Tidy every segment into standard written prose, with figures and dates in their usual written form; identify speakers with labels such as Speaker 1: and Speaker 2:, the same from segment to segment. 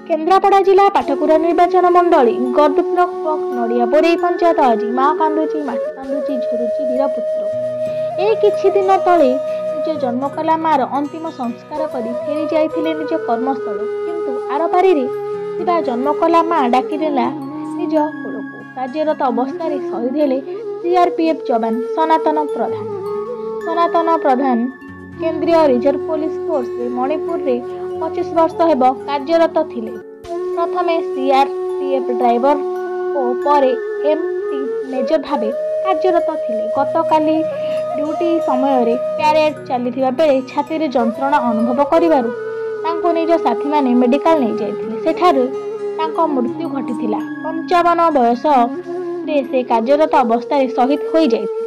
Speaker 1: केन्द्रापड़ा जिला पाठकुरा निर्वाचन मंडली गरद ब्लॉक नड़िया बोरे पंचायत आज माँ कांदुची माटी कांदुची झुरुची वीरपुत्र ए किछि दिन तले निज जन्म कला मार अंतिम संस्कार करी फेरी जाइथिले निज कर्मस्थल किंतु आरपारी रे जन्म कला माँ डाकिदेला निज कोलको कार्यरत अवस्था शहीद हेले सीआरपीएफ जवान सनातन प्रधान केंद्रीय रिजर्व पुलिस फोर्स मणिपुर रे 25 वर्ष हेब कार्यरत थिले। प्रथमे सीआरपीएफ ड्राइवर और परे एमटी मेजर भावे कार्यरत थिले। गतकाली ड्यूटी समय रे प्यारेड चलीथिबा बेले छाती रे जंत्रणा अनुभव करिवारु तांको निज साथी माने मेडिकल नै जायथिले। सेठारु तांको मृत्यु घटिथिला। 55 बयस रे से कार्यरत अवस्था शहीद होई जायथिले।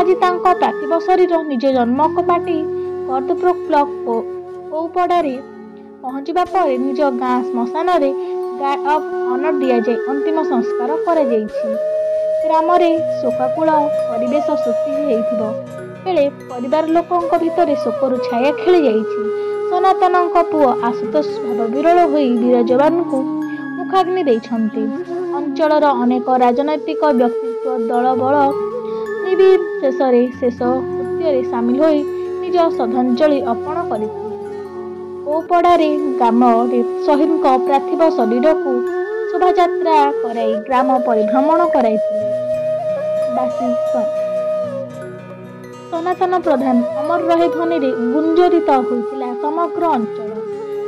Speaker 1: आज तांको पार्थिव शरीर निज जन्म माटी गरदपुर ब्लॉक ओपड़े पहुंचवा पर निज गाँ श्मशान गार्ड ऑफ ऑनर दि जाए अंतिम संस्कार कर ग्राम शोकाकूल परिवेश सृष्टि बेले परिवार लोकों भितर शोकर छाया खेली जाइछि। सनातन पुओ आशुतोष भाव विरल होई वीर जवान को मुखाग्नि देइछन्ति। अंचलर अनेक राजनैतिक व्यक्तित्व दल बल शेष कृत्य सामिल होई निज श्रद्धांजलि अर्पण करथिले। ओपड़े ग्राम शहीद पार्थिव शरीर को शोभा कराई ग्राम परिभ्रमण कराई सनातन प्रधान अमर रहे ध्वनि गुंजरित होता समग्र अंचल।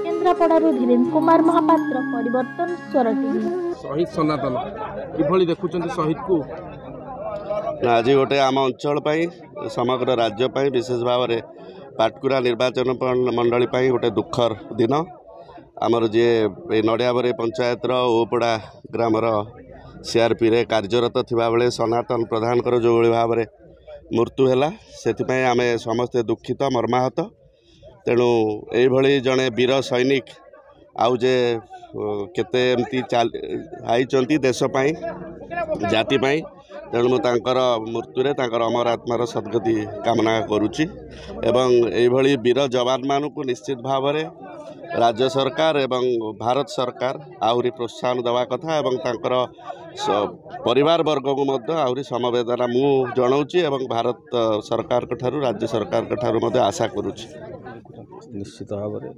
Speaker 1: केन्द्रापड़ारू धीरेन्द्र कुमार महापात्र परिवर्तन स्वर टीवी।
Speaker 2: शहीद सनातन किभली देखुछन्ति शहीद को
Speaker 3: आज गोटे आम अंचल समग्र राज्य विशेष भाव में पाटकुरा निर्वाचन मंडली गोटे दुखर दिन आमर जी नड़ियाबरे पंचायत ओपड़ा ग्रामर सीआरपी रे कार्यरत थिबा बेले सनातन प्रधान जो भाव में मृत्यु है से आम समस्ते दुखित मर्माहत। तेणु यही जड़े वीर सैनिक आउ जे केते एमती आई देशपाई जातिपाई तेणु मुझे मृत्यु अमर आत्मार सद्गति कामना करुच्ची एवं यही वीर जवान मान को निश्चित भाव में राज्य सरकार एवं भारत सरकार आहरी प्रोत्साहन देवा कथा एवं तांकर परिवार वर्ग को आहरी समवेदना मु जनाऊँगी एवं भारत सरकार राज्य सरकार आशा करुच्ची।
Speaker 4: निश्चित भाव में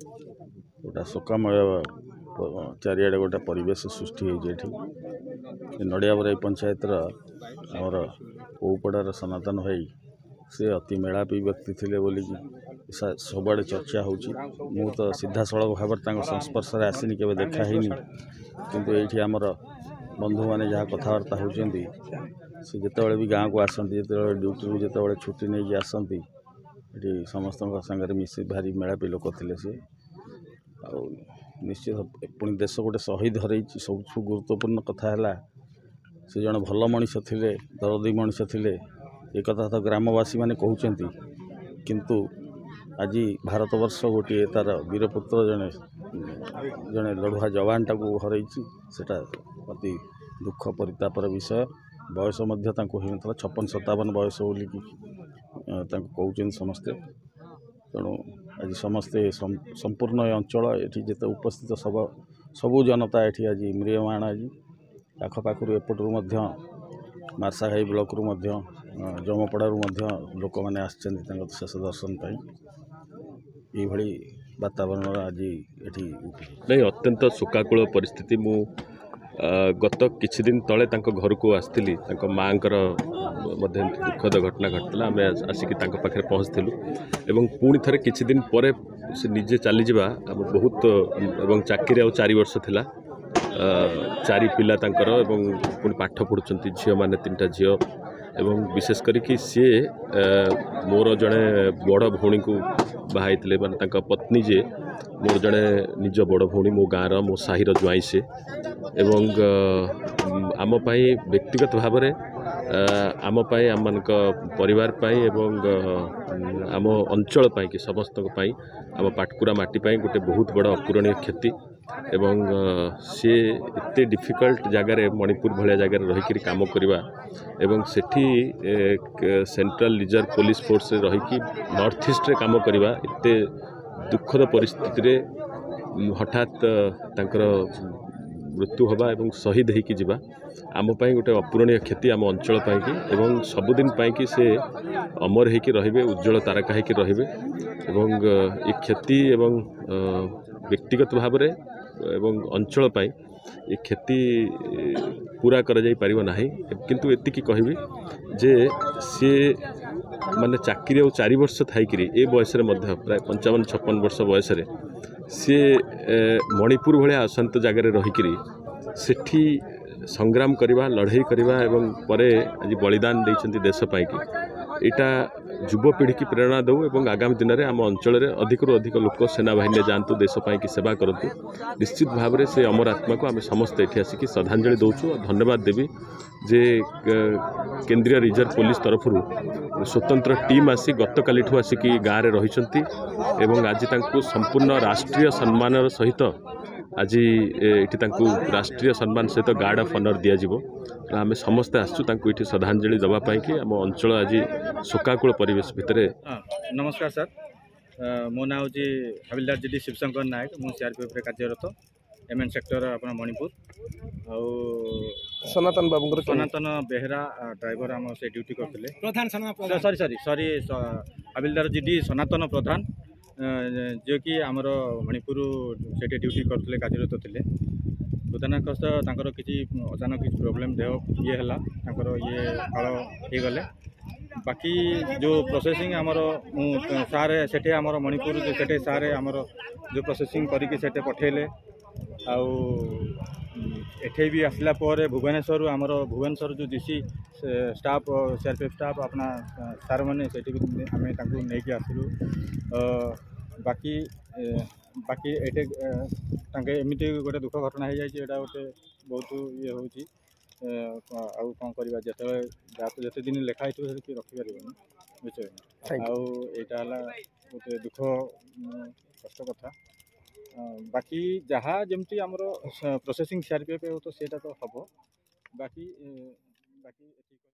Speaker 4: गोटा शोकामय चारिआडे गोटे परिवेश सृष्टि होती नड़ियाबराई पंचायत आमर ओपड़ार सनातन भाई से अति मेलापी व्यक्ति थे बोली सबुआड़े चर्चा हो तो सीधा सड़क भाव संस्पर्श आसनी के देखा ही किंतु ये आमर बंधु मैंने जहाँ कथबार्ता होती से जिते भी गाँव को आसती जो ड्यूटी जो छुट्टी नहीं आसती ये समस्त सागर मिसी भारी मेलापी लोक थे सी आ निश्चित पुणी देश गोटे शहीद हर सब गुरुत्वपूर्ण कथा है से जन भल मनीष थे दरदी मनीष थे एक तो ग्रामवासी मैंने कहते किंतु आज भारतवर्ष गोटे तार वीरपुत्र जड़े जड़े लड़ुआ जवान टाक हर सेटा अति दुख परितापर विषय। बयस होता 56-57 बयस बोली कहते समस्ते। तेणु आज समस्ते संपूर्ण अंचल ये जिते उपस्थित सबू जनता ये आज म्रियमाण आज आखपाखु एपटू मार्साघाई ब्लॉक जमपड़ारू लोक मैंने आसछन्ति शेष दर्शन ये वातावरण आज ये
Speaker 5: नहीं अत्यंत शोकाकूल परिस्थिति। मु गत किछि दिन तले घर को आसती माँ दुखद घटना घटला आम आसिक पाखे पहुँचलु एवं पुणी थे किछि दिन पर से निजे चली जावा बहुत एवं चाकरी आ 4 वर्ष थिला 4 पिला तांकर एवं पुणी पाठ पढ़ुचंती झील मैंने 3टा झील एवं विशेष करिकी सी मोर जड़े बड़ भौणी को बाहाई माने पत्नी जे मोर जड़े निज बड़ भौणी मो गाँव मो साहिर ज्वाई से एवं आम पाई व्यक्तिगत भाव में आम पाई आम मान परिवार पाई एवं आम अंचल पाई कि समस्त पाई आम पाटकुरा माटी पाई गोटे बहुत बड़ अपूरणीय क्षति एवं सी एते डिफिकल्ट जगार मणिपुर भाया जगार रहीकि काम करवा एवं सेठी सेंट्रल रिजर्व पुलिस फोर्स रहीकि नॉर्थ ईस्ट रे काम करवा एते दुखद परिस्थिति रे हठात तांकर मृत्यु हवा एवं शहीद होइकी जिबा आम पाई गोटे अपूरणीय क्षति आम अंचल पाई एवं सबुदिन पाई से अमर होइकी रहिबे उज्जवल तारका होइकी रहिबे एवं ये क्षति एवं व्यक्तिगत भाव में एवं अंचल पाई ये क्षति पूरा करा जाई परिबो नाही किंतु एतिकी कहबी जे सी माने चाकरी और 4 वर्ष थाइकरी ए बयस प्राय 55-56 वर्ष बयस सी मणिपुर भाया अशांत जगार रहीकि सेठी संग्राम करवा लड़ाई करवा एवं परे आज बलिदान देइछन्ति देश पाई कि इटा युवपीढ़ी की प्रेरणा दौ एवं आगामी दिन में आम अंचल अधिक अधिक लोक सेना बाहिनी जातु देश पाई की सेवा करतु निश्चित भाव में से अमर आत्मा को आम समस्त एठी आसिक श्रद्धांजलि दौचु और धन्यवाद देवी जे केंद्रीय रिजर्व पुलिस तरफ स्वतंत्र टीम आसी गत काली आसिक गाँव में रही एवं आज संपूर्ण राष्ट्रीय सम्मान सहित आज ये राष्ट्रीय सम्मान सहित गार्ड ऑफ ऑनर दि जाव आम समस्ते आसू ये श्रद्धांजलि देवाई कि आम अंचल आज शोकाकूल परिवेश भितर।
Speaker 6: नमस्कार सर मो ना हूँ हविलदार जीडी शिवशंकर नायक मु सीआरपीएफ कार्यरत एमएन सेक्टर अपना मणिपुर
Speaker 2: सनातन बाबू
Speaker 6: सनातन बेहरा ड्राइवर आम से ड्यूटी करते सॉरी हविलदार जीडी सनातन प्रधान जो कि आमर मणिपुर से ड्यूटी करते कार्यरत थे प्रधानकस्त किसी अचानक किसी प्रोब्लेम देह ये ये काल हो गले बाकी जो प्रोसेसिंग आमर सारे सेठे आमर मणिपुर सेठे सारे आमर जो प्रोसेसिंग करके सेठे पठेले आउ एठे भी आसला पर भुवनेश्वर आमर भुवनेश्वर जो डीसी स्टाफ सीआरपीएफ स्टाफ अपना सार मैंने से आम नहीं आसलु बाकी बाकी एटे एमती गोटे दुख घटना हो जाए गोटे बहुत ये हूँ आउ कौन करवा जिते दिन लेखाई कि रखिपार बुझे आईटा गोटे दुख कष्ट कथा बाकी जहाँ जमती आमर प्रोसेसिंग सीआरपीएफ तो सेटा तो हम बाकी बाकी